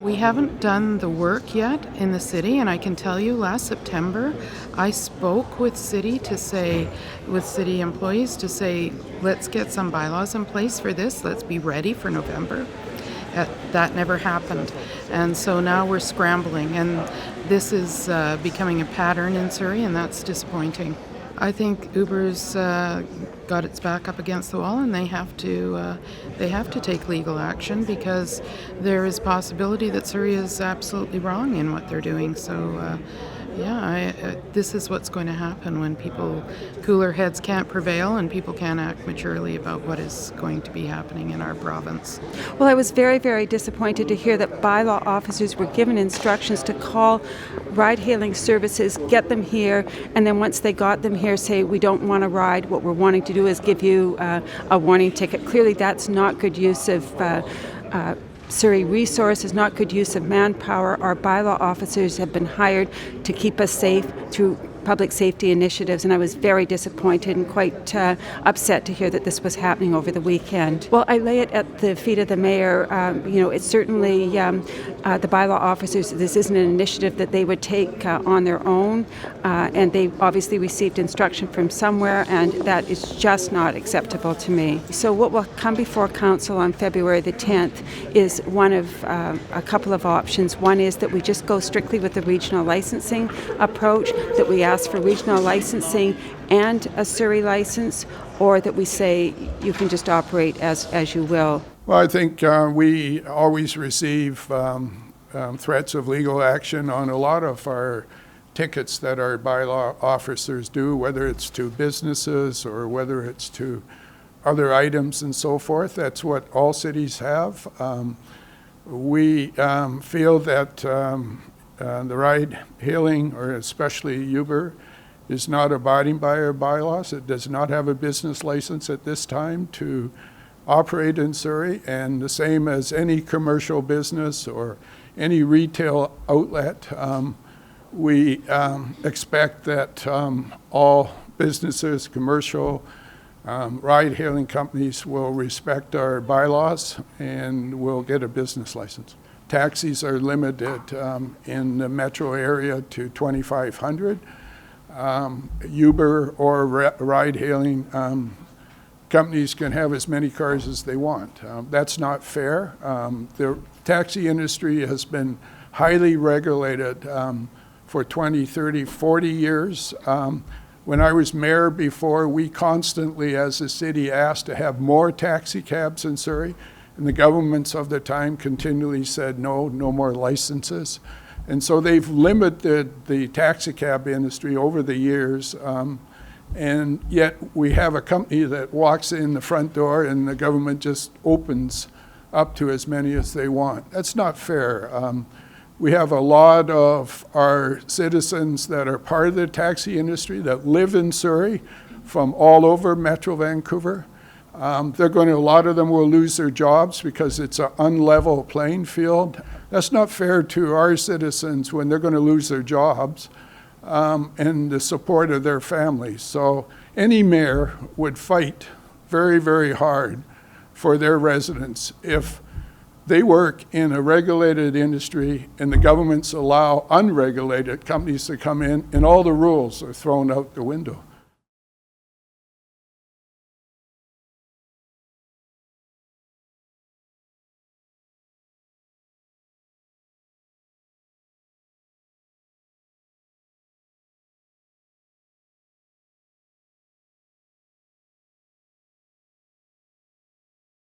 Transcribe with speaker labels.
Speaker 1: We haven't done the work yet in the city, and I can tell you last September I spoke with city employees to say, let's get some bylaws in place for this, let's be ready for November. That never happened, and so now we're scrambling, and this is becoming a pattern in Surrey, and that's disappointing. I think Uber's got its back up against the wall, and they have to take legal action, because there is possibility that Surrey is absolutely wrong in what they're doing. So this is what's going to happen when cooler heads can't prevail and people can't act maturely about what is going to be happening in our province.
Speaker 2: Well, I was very, very disappointed to hear that bylaw officers were given instructions to call ride-hailing services, get them here, and then once they got them here, say, we don't want to ride. What we're wanting to do is give you a warning ticket. Clearly, that's not good use of Surrey resources, not good use of manpower. Our bylaw officers have been hired to keep us safe through public safety initiatives, and I was very disappointed and quite upset to hear that this was happening over the weekend. Well, I lay it at the feet of the mayor. It's certainly the bylaw officers, this isn't an initiative that they would take on their own, and they obviously received instruction from somewhere, and that is just not acceptable to me. So what will come before council on February the 10th is one of a couple of options. One is that we just go strictly with the regional licensing approach, that we ask for regional licensing and a Surrey license, or that we say you can just operate as you will.
Speaker 3: Well, I think we always receive threats of legal action on a lot of our tickets that our bylaw officers do, whether it's to businesses or whether it's to other items and so forth. That's what all cities have. We feel that the ride-hailing, or especially Uber, is not abiding by our bylaws. It does not have a business license at this time to operate in Surrey, and the same as any commercial business or any retail outlet. We expect that all businesses, commercial, ride-hailing companies will respect our bylaws and will get a business license. Taxis are limited in the metro area to 2,500. Uber or ride-hailing companies can have as many cars as they want. That's not fair. The taxi industry has been highly regulated for 20, 30, 40 years. When I was mayor before, we constantly, as a city, asked to have more taxi cabs in Surrey. And the governments of the time continually said, no more licenses. And so they've limited the taxi cab industry over the years. And yet we have a company that walks in the front door and the government just opens up to as many as they want. That's not fair. We have a lot of our citizens that are part of the taxi industry that live in Surrey from all over Metro Vancouver. A lot of them will lose their jobs because it's an unlevel playing field. That's not fair to our citizens when they're going to lose their jobs and the support of their families. So any mayor would fight very, very hard for their residents if they work in a regulated industry and the governments allow unregulated companies to come in and all the rules are thrown out the window.